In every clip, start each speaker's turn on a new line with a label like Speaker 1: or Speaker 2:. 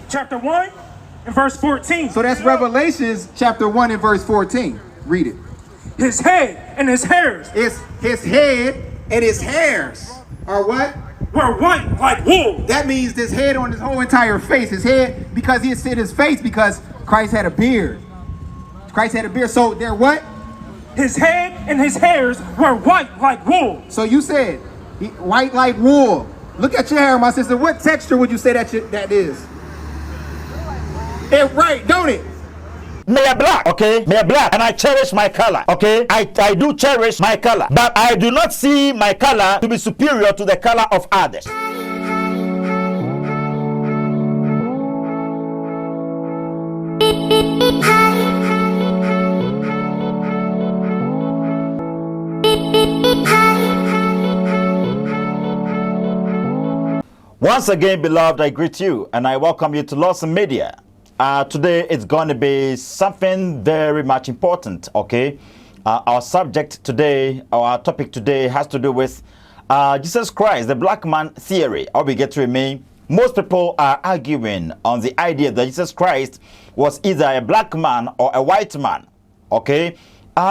Speaker 1: Chapter 1 and verse 14.
Speaker 2: So that's Revelations chapter 1 and verse 14. Read it.
Speaker 1: His head and his hairs.
Speaker 2: It's his head and his hairs are what?
Speaker 1: Were white like wool.
Speaker 2: That means this head on his whole entire face. His head, because he had said his face because Christ had a beard. Christ had a beard. So they're what?
Speaker 1: His head and his hairs were white like wool.
Speaker 2: So you said white like wool. Look at your hair, my sister. What texture would you say that is? It's right, don't it?
Speaker 3: Me a black, okay? Me a black, and I cherish my color, okay? I do cherish my color, but I do not see my color to be superior to the color of others. Once again, beloved, I greet you and I welcome you to Lawson Media. Today it's going to be something very much important, okay? Our subject today, our topic today has to do with Jesus Christ, the black man theory. How we get to remain. Most people are arguing on the idea that Jesus Christ was either a black man or a white man, okay?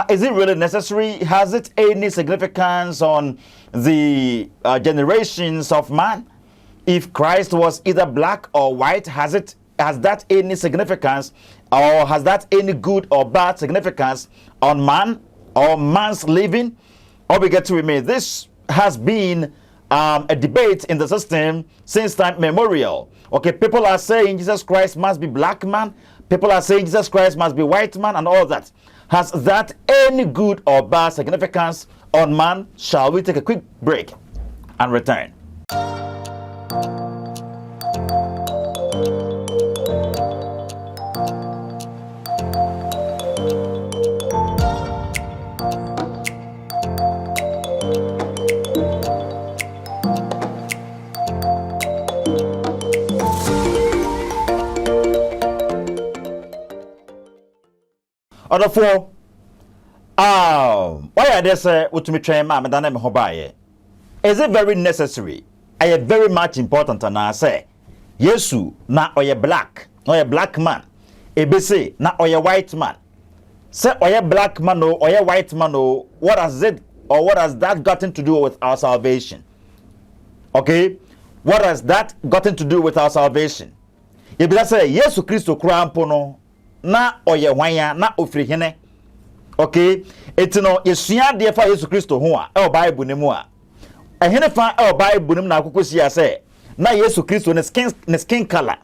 Speaker 3: Is it really necessary? Has it any significance on the generations of man? If Christ was either black or white, has that any significance, or has that any good or bad significance on man or man's living? Or we get to remain. This has been a debate in the system since time memorial. Okay, people are saying Jesus Christ must be black man. People are saying Jesus Christ must be white man, and all that. Has that any good or bad significance on man? Shall we take a quick break and return? Therefore, why are they say what me train ma me dan me ho baaye? Is it very necessary? Are very much important, and I say Yesu na oye black man. Ebe say na oye white man. Say oye black man or oye white man or what has it or what has that gotten to do with our salvation? Okay, what has that gotten to do with our salvation? Ebe say Yesu Christo kura mpo no na oye wanya na ofiri hene. Okay, etino yesua de fa Yesu Kristo ho a e Bible ne mu a ehene fa e Bible ne mu na akokosi ya say na Yesu Kristo ne skin color.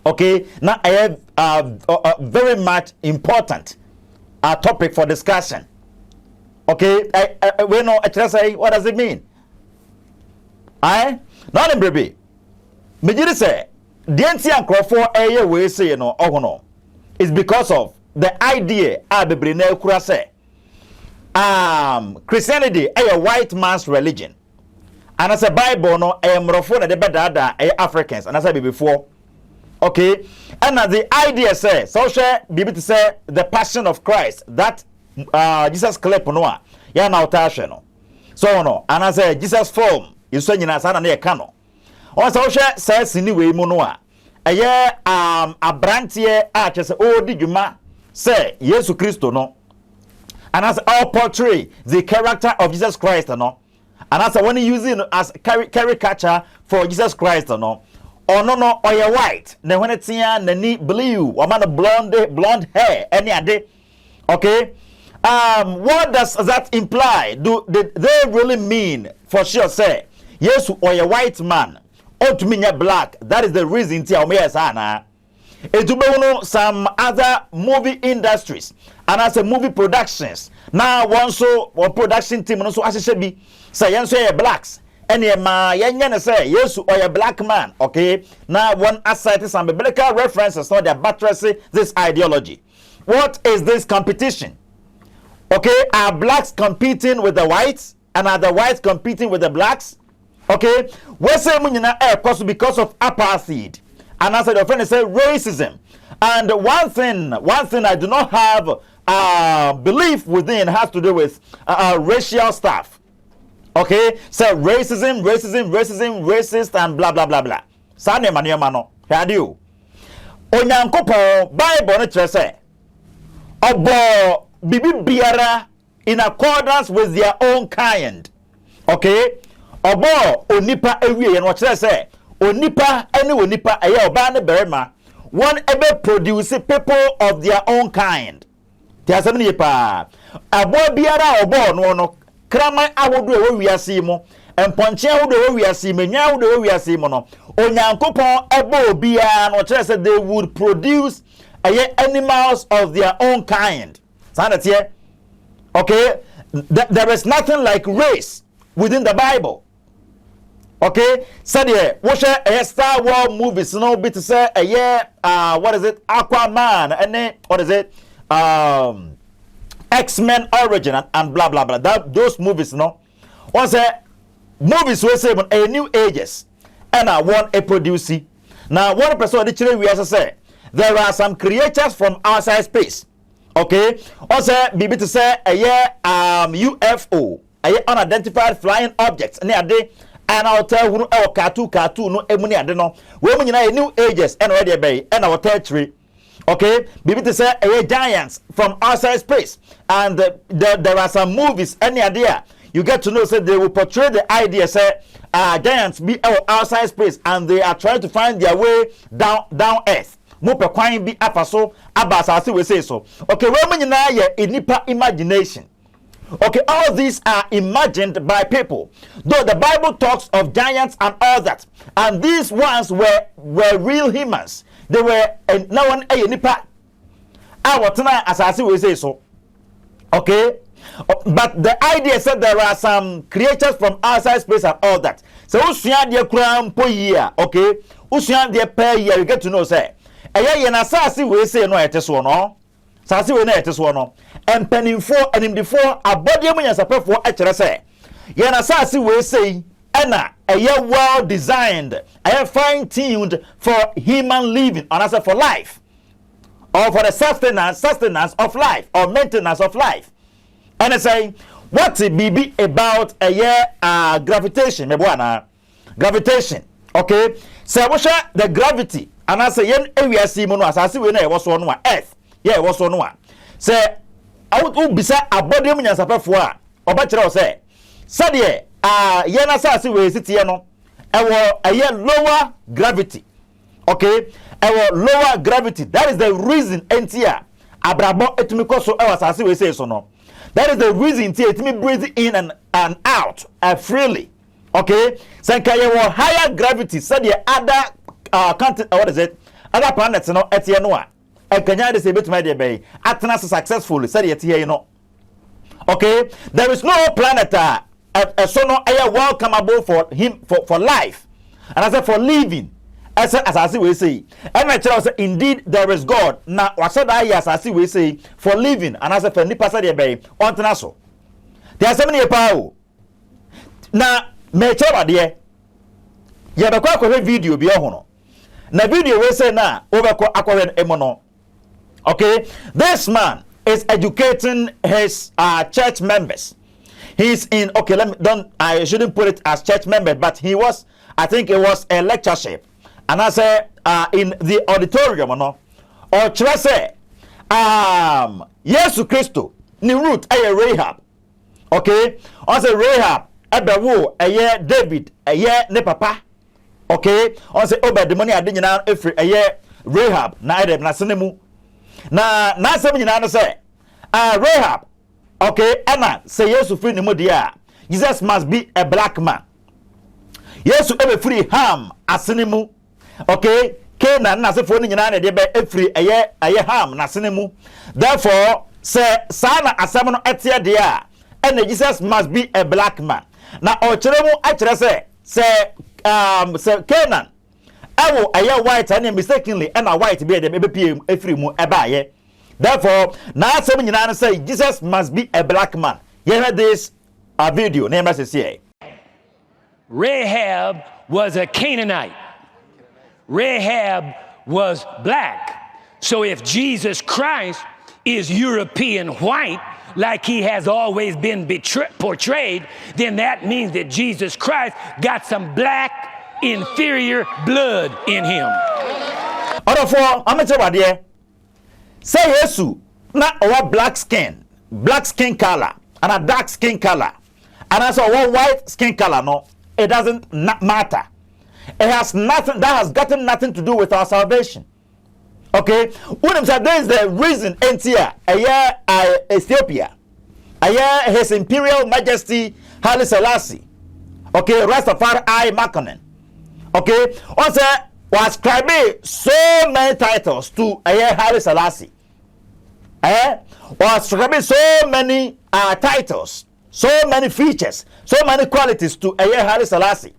Speaker 3: Okay, na I have very much important topic for discussion. Okay, we know say what does it mean? Not in baby. Me jiri say the enti ankrofo eye we say no ohono. It's because of the idea Christianity a white man's religion. And as a Bible no a mrofo na de bedada Africans and as I be before. Okay? And the idea says so share be to say the passion of Christ that Jesus clip no ya na utashe no. So no and as Jesus form you so nyina sa na e ka no. On so share says ni we mu no a abrantie a chese odi dwuma say Yesu Kristo no, and as all portray the character of Jesus Christ no, and as when using as caricature for Jesus Christ no, or no or you white na when it's here na ni blue or man blonde hair any ade. Okay, what does that imply? Did they really mean for sure say Yesu or a white man to me black? That is the reason some other movie industries and as a movie productions now one production team also as be say yenso blacks and ma say yes or a black man. Okay, now one aside some biblical references so they're buttressing this ideology. What is this competition? Okay, are blacks competing with the whites and are the whites competing with the blacks? Okay, we say because of apartheid, and as the friend say racism. And one thing I do not have belief within has to do with racial stuff. Okay, so racism, racist, and blah blah blah blah. Sane manioma no. radio onyankopon bible no kire say obo bibi biara in accordance with their own kind. Okay, obo onipa ewie no kire say onipa ene onipa eye oba ne berema one ebe produce people of their own kind. Ti asem ne pa abo biara obo no kraman awodo ewo wiase mo emponche awodo ewo wiase menya awodo ewo wiase mo no onyankopon ebo biara no kire say they would produce animals of their own kind. Sound here? Okay, there is nothing like race within the Bible. Okay, said here, watch a Star Wars movies, no bit to say a year, what is it, Aquaman, and then what is it, X-Men Origin and blah blah blah. Those movies, no, once a movies we say a new ages, and I want a producer. Now, one person the we also say there are some creatures from outside space. Okay, also be to say a year UFO, a year unidentified flying objects, and I'll tell you our cartoon no emuni ade no we mun a new ages and already bay and our territory. Okay, be to say a giants from outside space, and there are some movies any idea you get to know say they will portray the idea say giants be our outside space and they are trying to find their way down earth. Mo pe kwan bi afaso abasase we say so. Okay, we mun na ye enipa imagination. Okay, all these are imagined by people. Though the Bible talks of giants and all that, and these ones were real humans. They were no one a nipa. Awotena asase we say so. Okay, but the idea said there are some creatures from outside space and all that. So usua de kura mpo year. Okay, usua de per year you get to know say. Eye na asase we say no eteso no. Sase we na eteso no. Empanimfo animdifo abode amunyasapefo a kire say ye na sase we say na well designed, fine tuned for human living and also for life, or for the sustenance of life or maintenance of life. And I say what it be about gravitation me bwana gravitation. Okay, so what the gravity and I say yen ewiase mu no asase we na e wo so no earth yeah wo so no say awu bisa abode mu nyansapefo a oba kire o say sade ye na sase we sitie no ewo lower gravity. Okay, ewo lower gravity. That is the reason entia abrabo etumi koso ewa sase we say so no. That is the reason entia etumi breathe in and out freely. Okay, sanka ye wo higher gravity sade other what is it, other planets no etie no a ekanya de se betuma de be atena successfully sade etie you know. Okay, there is no planet so no welcomeable for him for life, and I said for living. As I see we say, and I tell us indeed there is God. Now what said I as I see we say for living, and I said for nipa say be on tenaso. There are so many power. Now me tell there. Ya be kwa video bi hono. Na video we say na over akwa emono. Okay, this man is educating his church members. He's in, okay, I shouldn't put it as church member, but he was, I think it was a lectureship. And I say, in the auditorium, no, or try say, Yesu Christo, ni root, Rahab. Okay, I say Rahab, Ebewo, David, ne papa. Okay, I say, the money I didn't know, Rahab, na Edeb, na Sinemu. Na seven na say, Rahab. Okay, Anna say yes to free Nimodia. Jesus must be a black man. Yes to every free ham asinimu. Okay, Canaan na se phone nyina na de be free aye ham na asinimu. Therefore, say sana asam no etia de a and Jesus must be a black man. Na o kire mu a kire say Canaan awo aye white and mistakenly and a white be dem be free mu eba aye. Therefore, now some you say Jesus must be a black man. You heard this video. Name us here.
Speaker 4: Rahab was a Canaanite. Rahab was black. So if Jesus Christ is European white, like he has always been portrayed, then that means that Jesus Christ got some black inferior blood in him.
Speaker 3: Other for amateur there. Say Yesu na our black skin color and a dark skin color. And as a white skin color, no, it doesn't matter. It has nothing, that has gotten nothing to do with our salvation. Okay? When I'm saying there is the reason here, Ethiopia, His Imperial Majesty Haile Selassie, okay, Rastafari Makonnen, okay, also was ascribing so many titles to Haile Selassie, was ascribing so many titles, so many features, so many qualities to Haile Selassie.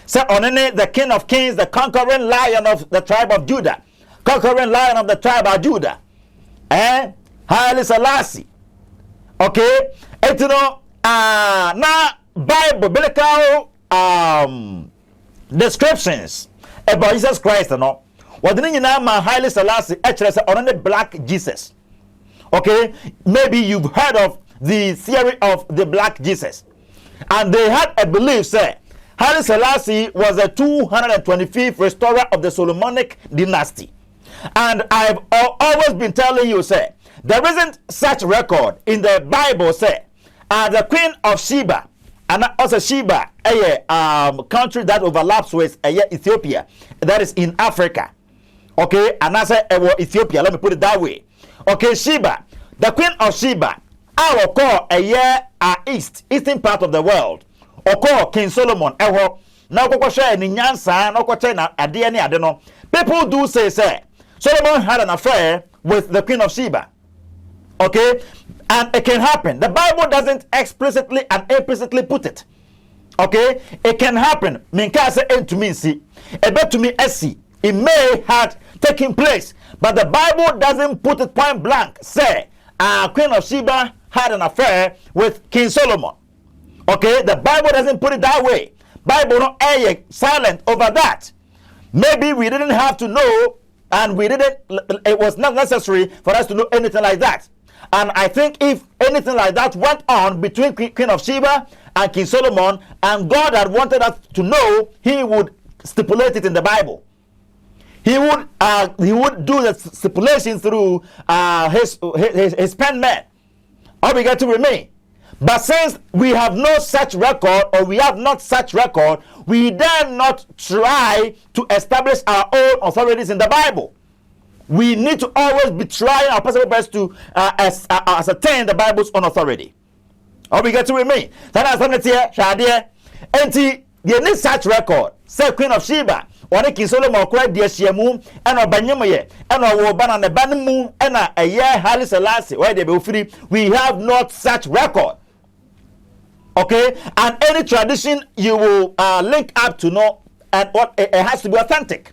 Speaker 3: So Onene, the King of Kings, the conquering lion of the tribe of Judah, conquering lion of the tribe of Judah, Haile Selassie. Okay, and you know, now Bible biblical descriptions about Jesus Christ, you know, what the name of Haile Selassie actually say on the black Jesus. Okay, maybe you've heard of the theory of the black Jesus, and they had a belief say Haile Selassie was the 225th restorer of the Solomonic dynasty. And I've always been telling you, say, there isn't such record in the Bible, say, the Queen of Sheba, and also Sheba, a country that overlaps with Ethiopia, that is in Africa. Okay, and I say Ethiopia, let me put it that way. Okay, Sheba, the Queen of Sheba, I will call eastern part of the world. Oko King Solomon na okoko share ni nyansa na okoko na ade ni ade no. People do say Solomon had an affair with the Queen of Sheba. Okay, and it can happen. The Bible doesn't explicitly and implicitly put it. Okay, it can happen. Minka say to me see, ebe to me see. It may have taken place, but the Bible doesn't put it point blank. Say, Queen of Sheba had an affair with King Solomon. Okay, the Bible doesn't put it that way. Bible not silent over that. Maybe we didn't have to know, and it was not necessary for us to know anything like that. And I think if anything like that went on between Queen of Sheba and King Solomon, and God had wanted us to know, he would stipulate it in the Bible. He would do the stipulation through his pen man. All we got to remain. But since we have no such record, or we have not such record, we dare not try to establish our own authorities in the Bible. We need to always be trying our possible best to ascertain the Bible's own authority. Or we get to remain. That is here, Shadia. And you need such record. Say Queen of Sheba, or King Solomon cried dear Shiamu, and Obanyamoye, and Oban and the Banamu, and a year Haile Selassie, where they be free. We have not such record. Okay, and any tradition you will link up to know, and what it has to be authentic.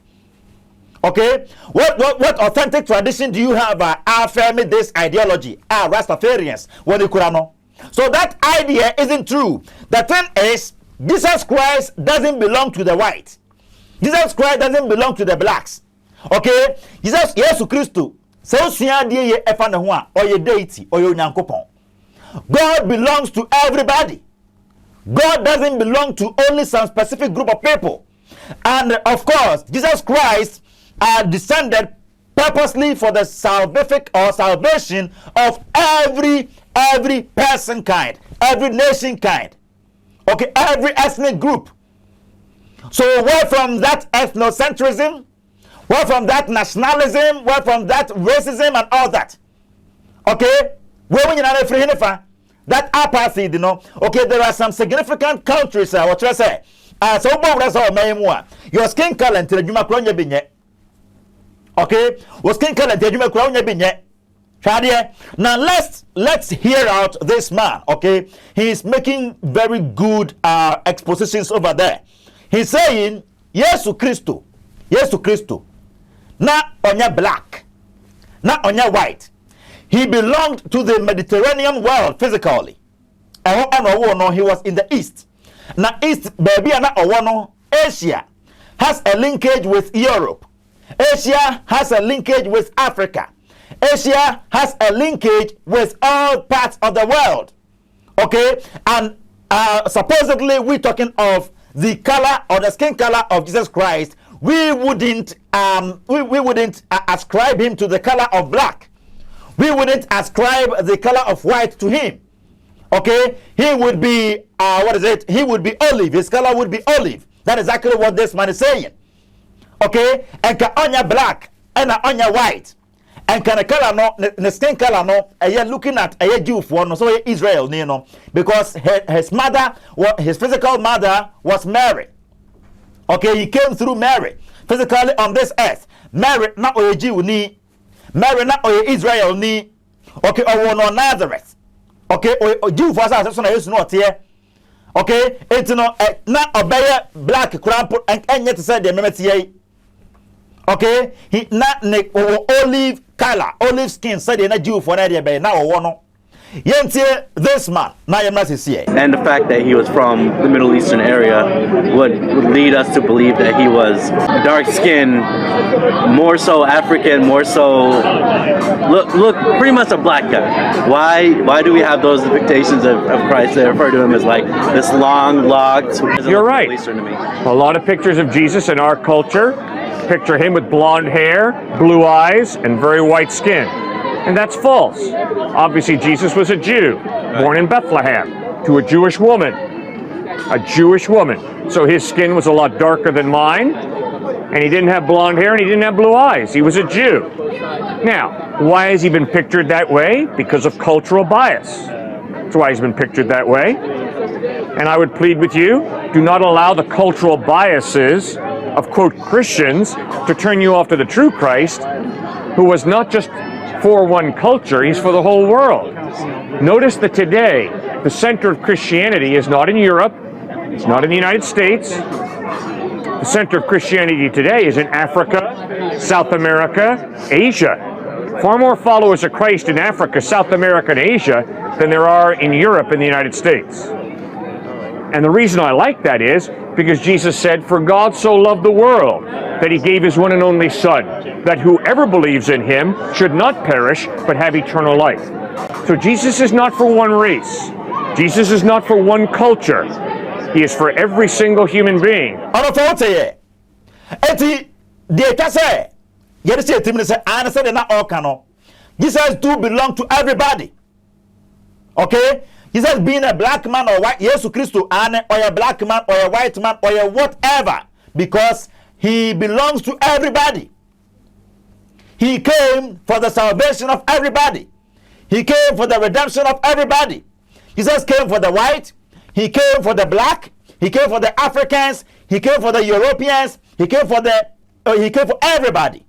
Speaker 3: Okay, what authentic tradition do you have affirming this ideology? Rastafarians, what you could know. So that idea isn't true. The thing is, Jesus Christ doesn't belong to the white. Jesus Christ doesn't belong to the blacks. Okay, Jesus Christo. So ye or your deity or your nyankopon. God belongs to everybody. God doesn't belong to only some specific group of people. And of course, Jesus Christ descended purposely for the salvific or salvation of every person kind, every nation kind, okay, every ethnic group. So where from that ethnocentrism, where from that nationalism, where from that racism and all that, okay, where when you're that apathy, you know, okay, there are some significant countries, what should I say? So that's all my your skin color until you make binye. Okay, was skin color until you make binye. Now let's hear out this man. Okay, he's making very good expositions over there. He's saying, Yesu Christo, not on your black, not on your white. He belonged to the Mediterranean world physically. He was in the east. Now east, baby, Asia has a linkage with Europe. Asia has a linkage with Africa. Asia has a linkage with all parts of the world. Okay, and supposedly we're talking of the color or the skin color of Jesus Christ, we wouldn't ascribe him to the color of black. We wouldn't ascribe the color of white to him. Okay, he would be he would be olive. His color would be olive. That is exactly what this man is saying. Okay, and ka onya black and onya white, and can the color no the skin color no. You're looking at a Jew for no, so Israel, you know, because his mother, his physical mother was Mary. Okay, he came through Mary physically on this earth. Mary not a Jew ni, Mary not a Israel ni. Okay, or no Nazareth. Okay, or Jew for us so na not here. Okay, it's no na obey black crown and yet said the memeti. Okay, he not olive color, olive skin said na Jew for na be na no. Yentie this man na here.
Speaker 5: And the fact that he was from the Middle Eastern area would lead us to believe that he was dark skinned, more so African, more so look pretty much a black guy. Why do we have those depictions of Christ that refer to him as like this long locked?
Speaker 6: You're right. A lot of pictures of Jesus in our culture picture him with blonde hair, blue eyes, and very white skin. And that's false. Obviously, Jesus was a Jew, born in Bethlehem, to a Jewish woman. A Jewish woman. So his skin was a lot darker than mine, and he didn't have blonde hair, and he didn't have blue eyes. He was a Jew. Now, why has he been pictured that way? Because of cultural bias. That's why he's been pictured that way. And I would plead with you, do not allow the cultural biases of, quote, Christians to turn you off to the true Christ, who was not just for one culture, he's for the whole world. Notice that today, the center of Christianity is not in Europe, it's not in the United States. The center of Christianity today is in Africa, South America, Asia. Far more followers of Christ in Africa, South America, and Asia than there are in Europe and the United States. And the reason I like that is because Jesus said, "For God so loved the world that he gave his one and only Son, that whoever believes in him should not perish, but have eternal life." So Jesus is not for one race. Jesus is not for one culture. He is for every single human being.
Speaker 3: Jesus do belong to everybody. Okay? Jesus being a black man or white, Jesus Christ or a black man or a white man or a whatever, because he belongs to everybody. He came for the salvation of everybody. He came for the redemption of everybody. Jesus came for the white. He came for the black. He came for the Africans. He came for the Europeans. He came for everybody.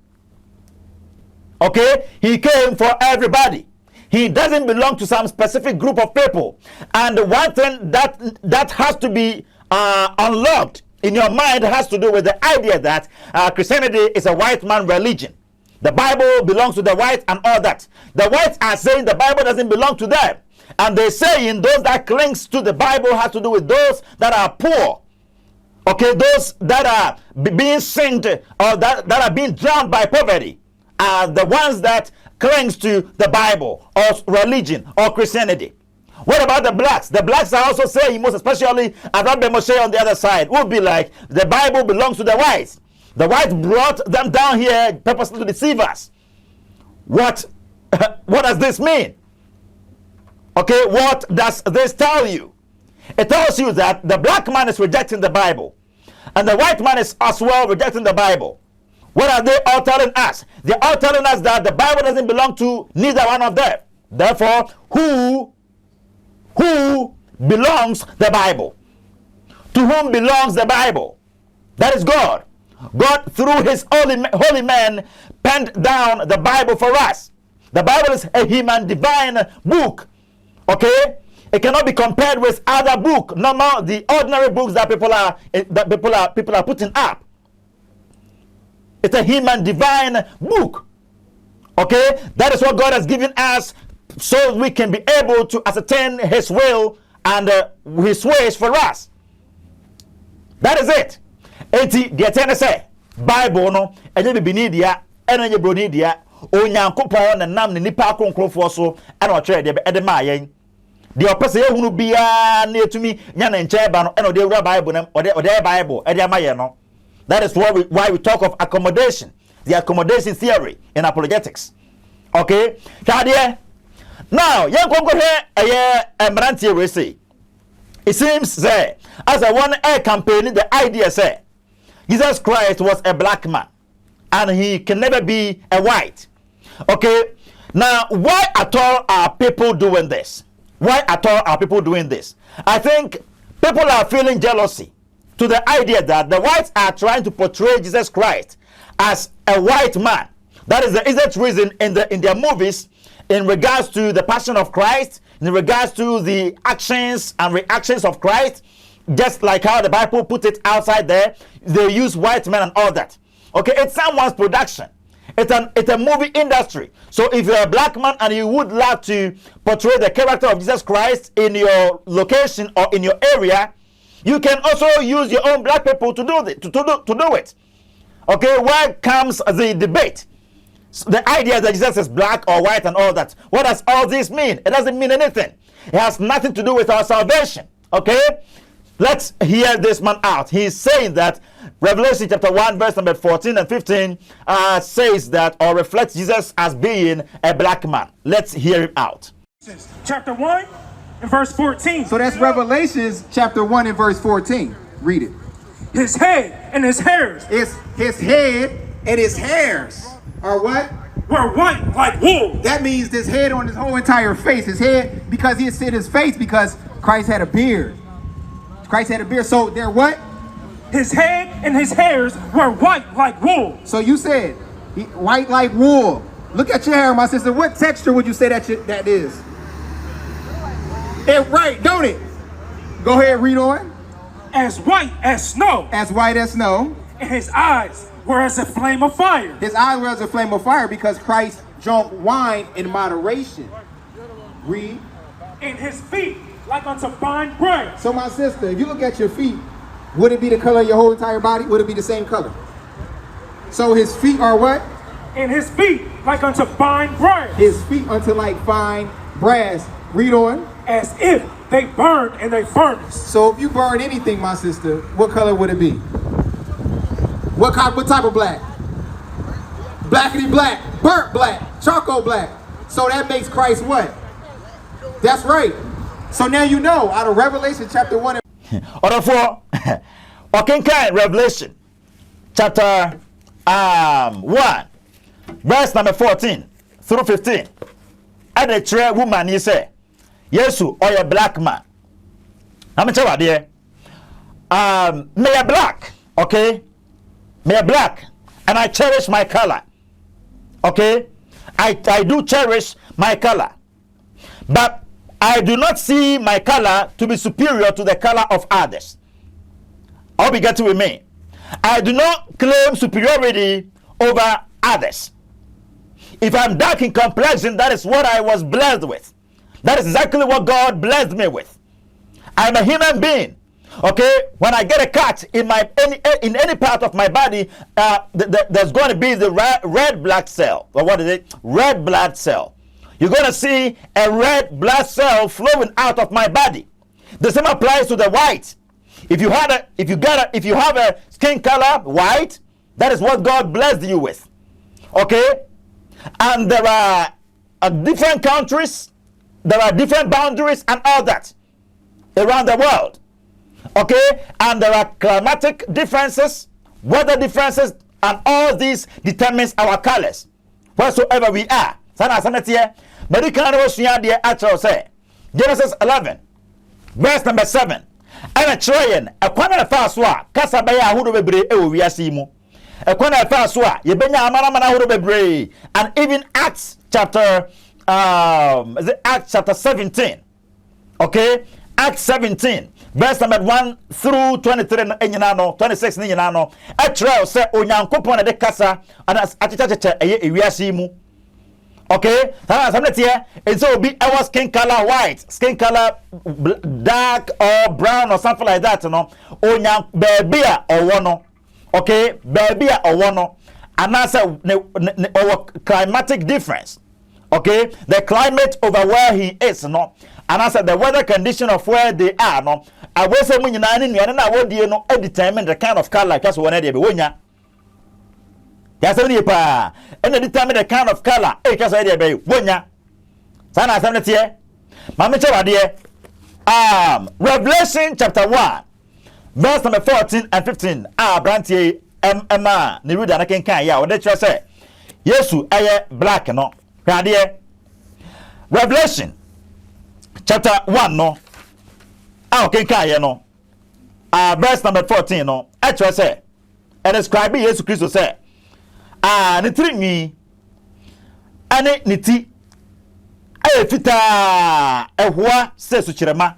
Speaker 3: Okay? He came for everybody. He doesn't belong to some specific group of people. And the one thing that has to be unlocked in your mind has to do with the idea that Christianity is a white man religion. The Bible belongs to the whites and all that. The whites are saying the Bible doesn't belong to them. And they're saying those that clings to the Bible has to do with those that are poor. Okay, those that are being sinned or that are being drowned by poverty are the ones that clings to the Bible or religion or Christianity. What about the blacks? The blacks are also saying, most especially Rabbi Moshe on the other side, would be like the Bible belongs to the whites. The whites brought them down here purposely to deceive us. What does this mean? Okay, what does this tell you? It tells you that the black man is rejecting the Bible, and the white man is as well rejecting the Bible. What are they all telling us? They're all telling us that the Bible doesn't belong to neither one of them. Therefore, who belongs the Bible? To whom belongs the Bible? That is God. God, through his holy man, penned down the Bible for us. The Bible is a human divine book. Okay? It cannot be compared with other book, normal, the ordinary books that people are putting up. It's a human divine book. Okay? That is what God has given us so we can be able to ascertain his will and his ways for us. That is it. Eti the ten say Bible no enye bibini dia ena nye broni dia onyankopon na nam ne nipa akronkronfo so ena o twere de ede ma yen the opposite hunu bia na etumi nya na nche ba no e no de wura Bible na ode Bible e de amaye no. That is why we talk of accommodation, the accommodation theory in apologetics. Okay? Now, young Congo here, Mranti we say. It seems that as I want a campaign, the idea say Jesus Christ was a black man and he can never be a white. Okay? Now, why at all are people doing this? Why at all are people doing this? I think people are feeling jealousy to the idea that the whites are trying to portray Jesus Christ as a white man. That is the exact reason in their movies in regards to the passion of Christ, in regards to the actions and reactions of Christ, just like how the Bible put it outside there, they use white men and all that. Okay, it's someone's production. It's a movie industry. So if you're a black man and you would like to portray the character of Jesus Christ in your location or in your area, you can also use your own black people to do it. Okay, where comes the debate? So the idea that Jesus is black or white and all that. What does all this mean? It doesn't mean anything. It has nothing to do with our salvation. Okay? Let's hear this man out. He's saying that Revelation chapter 1 verse number 14 and 15 says that or reflects Jesus as being a black man. Let's hear him out.
Speaker 1: Chapter 1 and verse 14.
Speaker 2: So that's Revelations chapter 1 and verse 14. Read it.
Speaker 1: His head and his hairs.
Speaker 2: It's his head and his hairs are what?
Speaker 1: Were white like wool.
Speaker 2: That means this head on his whole entire face. His head, because he had said his face, because Christ had a beard. Christ had a beard. So they're what?
Speaker 1: His head and his hairs were white like wool.
Speaker 2: So you said white like wool. Look at your hair, my sister. What texture would you say that is? It's right, don't it? Go ahead, read on.
Speaker 1: As white as snow.
Speaker 2: As white as snow.
Speaker 1: And his eyes were as a flame of fire.
Speaker 2: His eyes were as a flame of fire because Christ drank wine in moderation. Read.
Speaker 1: And his feet like unto fine brass.
Speaker 2: So my sister, if you look at your feet, would it be the color of your whole entire body? Would it be the same color? So his feet are what?
Speaker 1: And his feet like unto fine brass.
Speaker 2: His feet unto like fine brass. Read on.
Speaker 1: As if they burned in a furnace.
Speaker 2: So if you burn anything, my sister, what color would it be? What type of black? Blackity black, burnt black, charcoal black. So that makes Christ what? That's right. So now you know, out of Revelation chapter 1.
Speaker 3: Order 4. Okay, Revelation chapter 1, verse number 14 through 15. And the true woman, he said, Yesu, or a black man. I'm tell you there. Me a black, okay? Me a black, and I cherish my color. Okay? I do cherish my color. But I do not see my color to be superior to the color of others. I'll be getting with me. I do not claim superiority over others. If I'm dark in complexion, that is what I was blessed with. That is exactly what God blessed me with. I'm a human being. Okay, when I get a cut in any part of my body, there's going to be the red blood cell, or what is it? Red blood cell. You're going to see a red blood cell flowing out of my body. The same applies to the white. If you have a skin color white, that is what God blessed you with. Okay, and there are different countries. There are different boundaries and all that around the world. Okay, and there are climatic differences, weather differences, and all these determines our colors whatsoever we are. Genesis 11 verse number 7. And a train a corner faswa kasabaya hudo bebre e wiase a corner faswa ye benya amana hudo bebre. And even Acts chapter Acts chapter 17. Okay, Acts 17 verse number 1 through 23 enyina 26 enyina no a trail say onyankopon de kasa and achichache eye wiase mu. Okay, and so be our skin color white, skin color dark or brown or something like that, you know. Onya baby or one, okay, baby or one, and that's our climatic difference. Okay, the climate over where he is, no, and I said the weather condition of where they are, no. I was saying when you know, determine the kind of color just one day be wonya. That's only pa, and determine the kind of color. Just one day be wonya. Sana samne tie. Mama chewa die. Revelation chapter 1, verse number 14 and 15. Brantie Emma ni read na kenkan ya. Ode chwa say Yesu eye black no. Revelation chapter 1 no. Kenkan no. Verse number 14 no. Actually say and describe Jesus Christ say ni trinwi ane ni ti fita ehwa se su kirema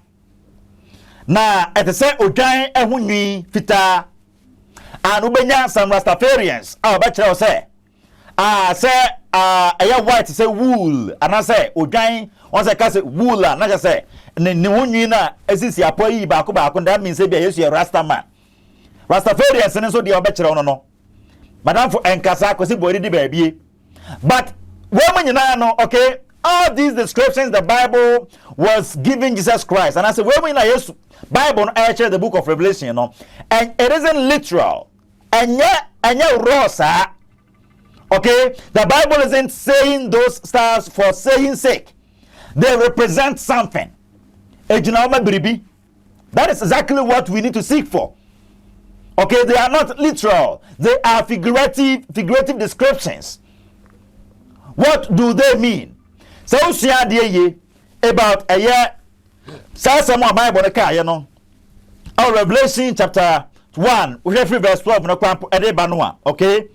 Speaker 3: na etese odwan ehunwi fita and ubenya some Rastafarians ba kire say say eya white say wool and say odwan on say ka say wool na just say ni hunwi na esisi apoyi ba ko that means say be Yesu ye Rastaman Rastafarians ne so de ba kire no madam for enkasa ko si body di baabie but woman no okay. All these descriptions the Bible was giving Jesus Christ. And I said, well, when I use Bible, I share the book of Revelation, you know, and it isn't literal. And yet rosa. Okay, the Bible isn't saying those stars for saying sake. They represent something. That is exactly what we need to seek for. Okay, they are not literal. They are figurative descriptions. What do they mean? So share ye about a year. Say some Bible you know. Our Revelation chapter 1, we have verse 12 no kwampo ede banwa. Okay.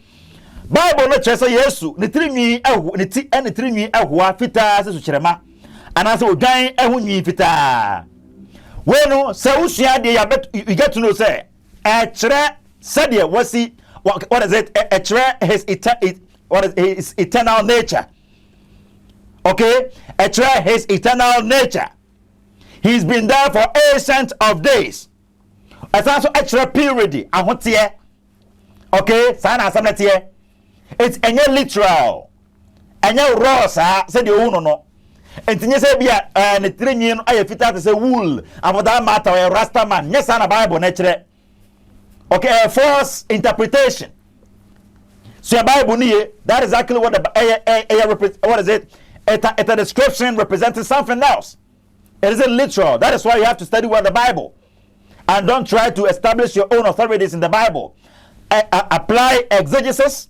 Speaker 3: Bible no chese Yesu ni trinwi ehu ni ti ene trinwi ehu fita se su kirema. Anase odwan ehu nwi fita. We no say share ya bet you get to know say chere said ye wasi what is it chere his eternal nature. Okay, his eternal nature. He's been there for ancient of days. As also extra period. I want to okay, sana samnetie. It's any literal. Any raw said you no. And you say be a training I fit out say wool. And for that matter a Rastaman. Yes, ana Bible nature. Okay, a false interpretation. So your Bible that is exactly what the what is it? It's a description representing something else. It isn't literal. That is why you have to study the Bible. And don't try to establish your own authorities in the Bible. Apply exegesis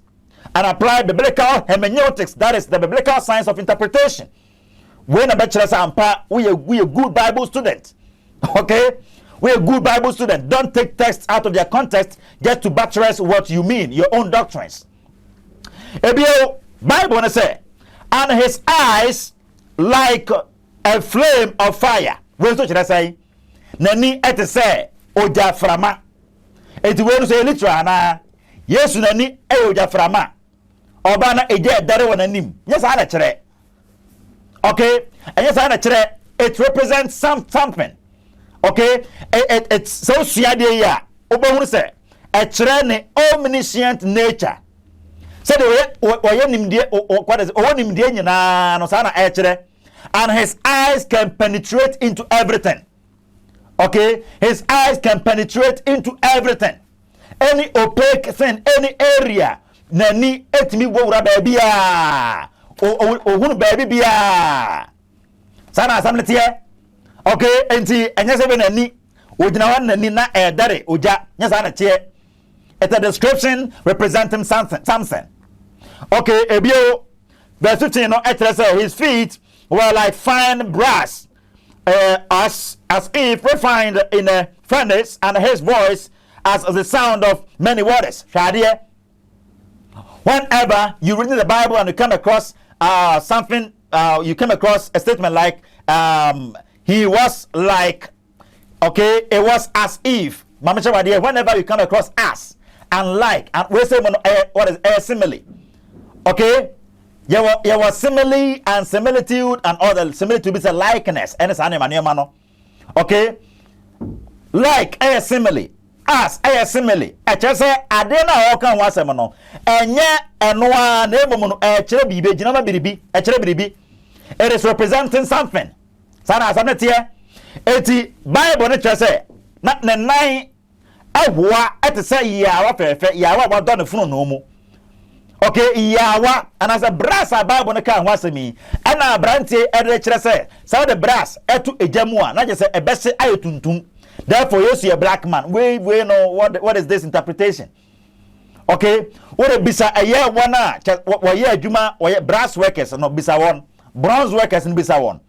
Speaker 3: and apply biblical hermeneutics. That is the biblical science of interpretation. When a bachelor's we a good Bible student. Okay? We're a good Bible student. Don't take texts out of their context just to buttress what you mean, your own doctrines. Ebio Bible say, and his eyes like a flame of fire. What should I say? Nani et say oja frama. It will say literal na. Yes, nani e oja frama. Obana eje dare wananim. Yes, I chere. Okay, and yes, I chere. It represents something. Okay, it's so siade ya. Oba say a chere ne omniscient nature. Said what is and his eyes can penetrate into everything. Okay, his eyes can penetrate into everything. Any opaque thing, any area. Nani etimi wura baby ya. Ohunu baby biya. Sana samletie. Okay, enti enyese be nani. Ojina wan nani na edare oja. Nyasa na tie. It's a description representing something. Okay, ebio verse 15 no his feet were like fine brass, as if refined in a furnace, and his voice as the sound of many waters. Shadia. Whenever you read the Bible and you come across something, you come across a statement like he was like, okay, it was as if. Whenever you come across as and like, and we say what is a simile. Okay, there was simile and similitude and other similitude is a likeness and it's an animal. Okay, like a simile as a simile e che se ade na o kan wasem no enye eno a na emom no e kire bibe gina ma biribi e kire biribi. It is representing something. Sana asamete eti Bible ne che se na nan awoa ete se yawa fefe yawa ba do ne funu no mu. Okay, yawa and as a brass a Bible ne kan wasemi ana brantie ede kire se so the brass etu ejamu a na je se ebese ayetuntum. Therefore, you see a black man. We know what is this interpretation. Okay? What a bisa a year one what year juma or brass workers no bisa one. Bronze workers in bisa one.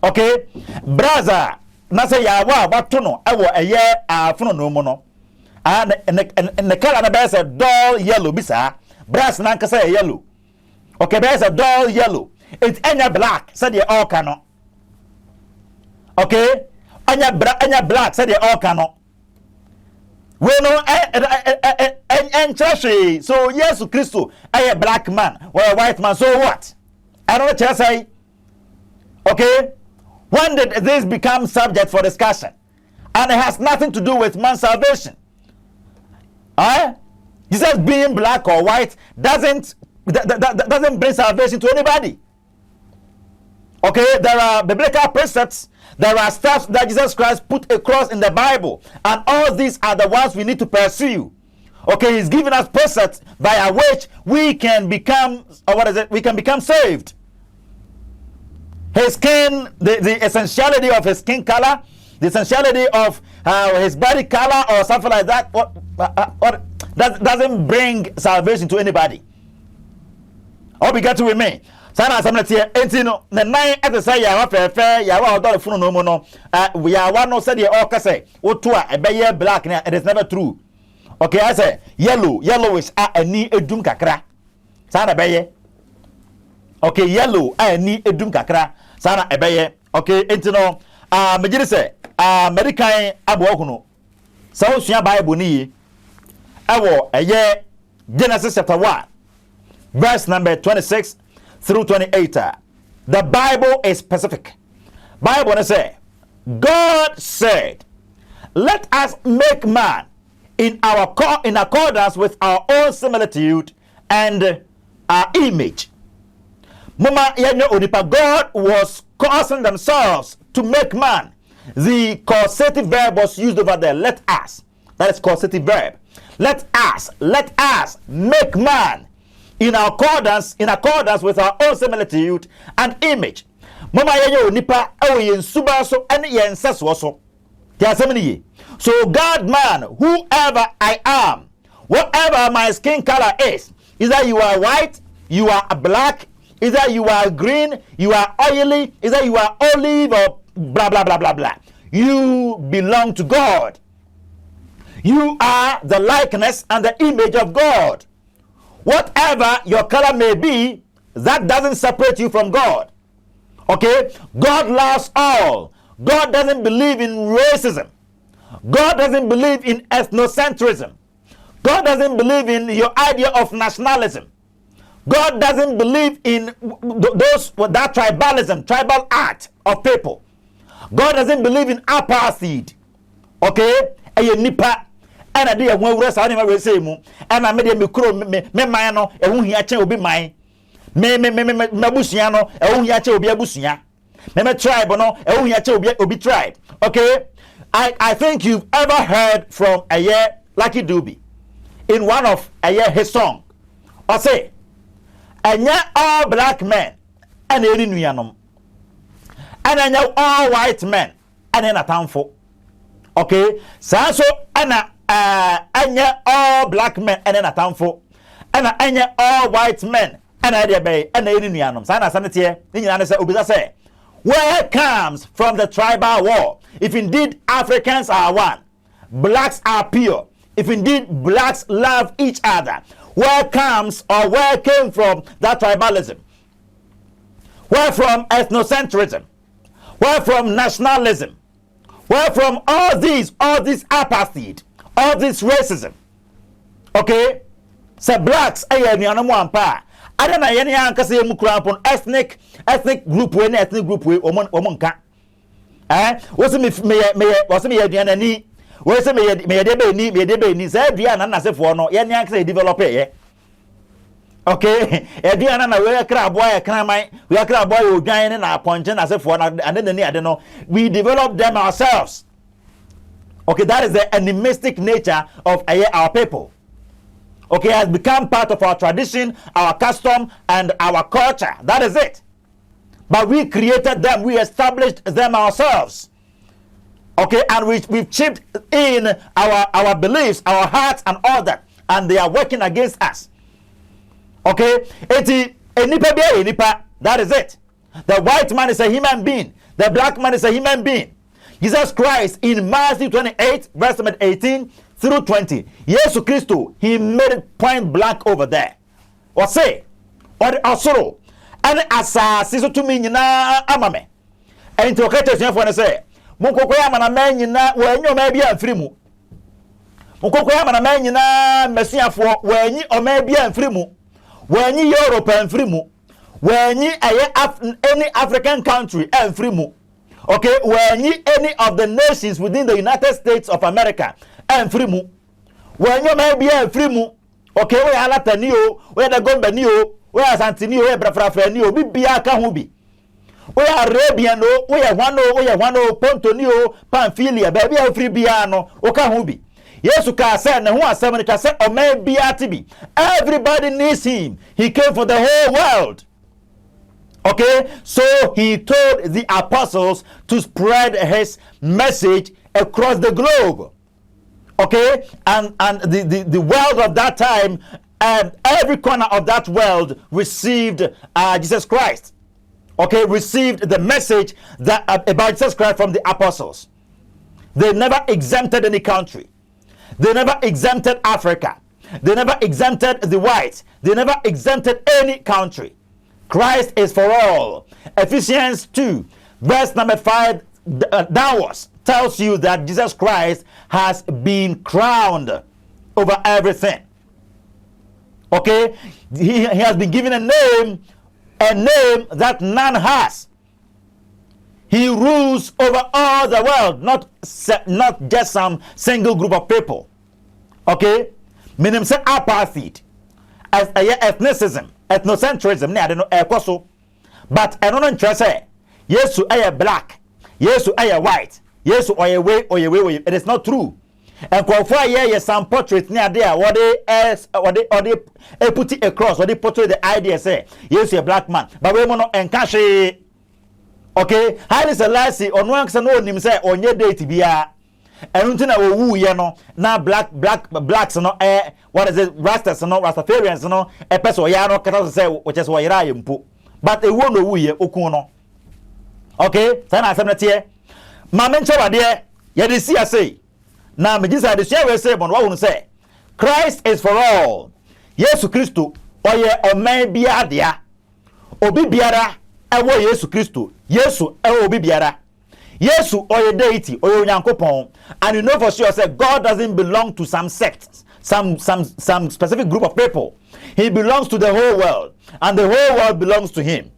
Speaker 3: Okay? Braza nasa ya wa batono awo a year funo no mono. And the color na be say dull yellow bisa. Brass na kasa yellow. Okay, there's a dull yellow. It's any black said you all cannot. Okay? Anya black said they all cannot. We know and treasury. So yes, Christo, a black man or a white man. So what? I don't know what you say. Okay, when did this become subject for discussion? And it has nothing to do with man's salvation. Jesus being black or white doesn't bring salvation to anybody. Okay, there are biblical precepts. There are steps that Jesus Christ put across in the Bible, and all these are the ones we need to pursue. Okay, He's giving us precepts by which we can become, or what is it? We can become saved. His skin, the essentiality of his skin color, the essentiality of his body color, or something like that, that doesn't bring salvation to anybody. Hope you get with me. Sana asamleti entino na nine say ya wa fefe ya wa odor funu no mo no we are one no said ye all kase otu a ebeye black na it is never true. Okay, I say yellowish ani edum kakra sana beye. Okay, yellow ani edum kakra sana ebeye. Okay, entino mejiri say American abo okuno sa osua Bible ni ewo eye Genesis chapter 1 verse number 26 through 28. The Bible is specific. Bible say, God said, let us make man in accordance with our own similitude and our image. Mama yenyo onipa, God was causing themselves to make man. The causative verb was used over there. Let us. That is causative verb. Let us make man in accordance with our own similitude and image. Mama yenyo nipa yen suba so and yen seso so. So God man, whoever I am, whatever my skin color is, either you are white, you are black, either you are green, you are oily, either you are olive or blah blah blah blah blah. You belong to God. You are the likeness and the image of God. Whatever your color may be, that doesn't separate you from God. Okay? God loves all. God doesn't believe in racism. God doesn't believe in ethnocentrism. God doesn't believe in your idea of nationalism. God doesn't believe in that tribalism, tribal act of people. God doesn't believe in apartheid. Okay? Nipa. And I did one rest. I never say mu. And I made a micro me mano. A who he actually be mine. Me busiano. A who he actually be a busia. Me tribe no. A who he actually be tribe. Okay. I think you've ever heard from a year Lucky Dube in one of a year his song. Or say, and ya all black men and any nuyanum. And I know all white men and in a town for. Okay. So anya all black men and then a town for anya all white men and I bay and any nuanum. Sana sanity, Ubisa say, where comes from the tribal war? If indeed Africans are one, blacks are pure, if indeed blacks love each other, where comes or where came from that tribalism? Where from ethnocentrism? Where from nationalism? Where from all these apartheid? All this racism. Okay? So blacks aye ni anamu ampa. Ada na ye ni anka se mu kura pon ethnic group we na ethnic group we omon ka. Wosi me aduana ni we say me de be ni say aduane na sefo no ye nyan say develop ye okay aduane na we kra boy e kran man we kra boy odwan na aponche na sefo na ade ni ade no we develop them ourselves. Okay, that is the animistic nature of our people. Okay, it has become part of our tradition, our custom, and our culture. That is it. But we created them, we established them ourselves. Okay, and we've chipped in our beliefs, our hearts, and all that. And they are working against us. Okay, that is it. The white man is a human being. The black man is a human being. Jesus Christ in Matthew 28, verse 18 through 20. Jesus Christ, he made it point blank over there. Or say, or the asoro, and asasi so to me na amame. And to catch us for say, Munkokoya mana man yina, when you may be a free mu. Munkokoya mana man yina, Messia for when you or maybe a free mu. When you Europe and free mu. When you any African country and free mu. Okay, when any of the nations within the United States of America and free mu, when you may be a free mu, okay, we are Latanio, we are the Gombenio, we are Santinio, we are Brafrafenio, we are Kahubi, we are Arabiano, we are Wano, Pontonio, Pamphilia, baby, free Biano, Okahubi. Yes, you can say, and who are 70 can say, or maybe Atibi. Everybody needs him. He came for the whole world. Okay, so he told the apostles to spread his message across the globe. Okay, and the world of that time, and every corner of that world received Jesus Christ. Okay, received the message that about Jesus Christ from the apostles. They never exempted any country. They never exempted Africa. They never exempted the whites. They never exempted any country. Christ is for all. Ephesians 2, verse number 5 downwards tells you that Jesus Christ has been crowned over everything. Okay? He has been given a name that none has. He rules over all the world, not just some single group of people. Okay? Meaning say apartheid, as ethnicism, ethnocentrism, I don't know, but I don't know, say, yes, you are black, yes, you are white, yes, you are way. It is not true. And for yes, some portraits near there, what they put it across, what they portray the idea, say, yes, you're a black man, but we want to encash it. Okay, Haile Selassie, on one can know him say, on your day to be a. And woo you know now blacks no what is it rastas no rastafarians no a person ya no kata say which is why you mpo but e won no woo ye okun no okay sana asem tie ma menche wade ye de see say na me Jesus de share we say bon wa say Christ is for all. Yesu Kristo oye o man bia dia obi biara e wo Yesu Kristo Yesu e obi biara Yesu or your deity or your yankopon, and you know for sure that God doesn't belong to some sects, some specific group of people. He belongs to the whole world, and the whole world belongs to him.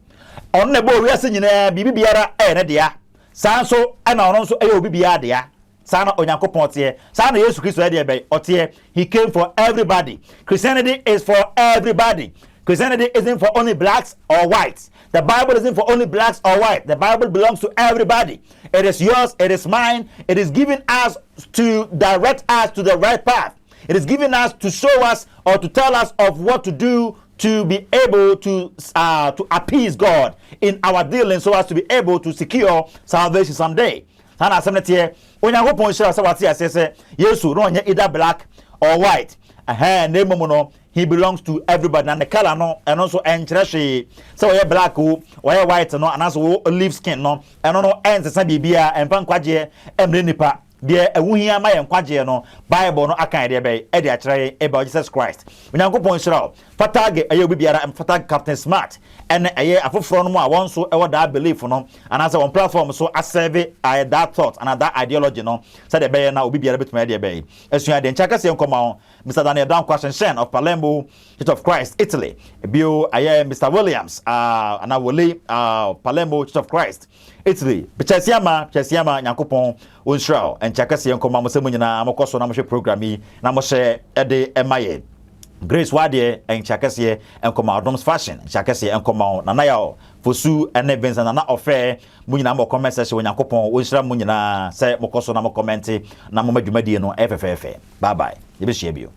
Speaker 3: On the board we are saying bibi biara dia sanso and also bibi biara sana onyankopon tie sana Yesu Christo dia be otie. He came for everybody. Christianity is for everybody. Christianity isn't for only blacks or whites. The Bible isn't for only blacks or white. The Bible belongs to everybody. It is yours. It is mine. It is given us to direct us to the right path. It is given us to show us or to tell us of what to do to be able to appease God in our dealings so as to be able to secure salvation someday. Sana asem onyankopon shira se wate asese Yesu no onye either black or white. Name no he belongs to everybody and the color no and also enchreshi so we black or white no and also olive skin no and no ends say bibia empan kwaje emre nipa de ewuhia ma yen kwaje no Bible no akan de be e de akere about Jesus Christ. Onyankopon shira fatag aye obi biara fatag Captain Smart and aye afoforo no a won so e wo that belief no and as on platform so aserve that thought and that ideology no said the be na obi biara betuma de be esua de nchaka se nkoma Mr. Daniel Dan Kwashen of Palermo Church of Christ Italy bio aye Mr. Williams anawole Palermo Church of Christ Italy Chesiama Nyankopon onshra nchaka se nkoma mo se munyina amokoso na mo hwe program yi na mo hye ede emaye Grace Wade and Chakasye and Koma Doms Fashion, Chakasye and Koma Nanaya, Fosu and Evans and Nana Affair, Munina mo comment section when Yakopon, Wisra Munina, say Mokoso Namo commenti, Namo Medumediano, FFF. Bye bye. You be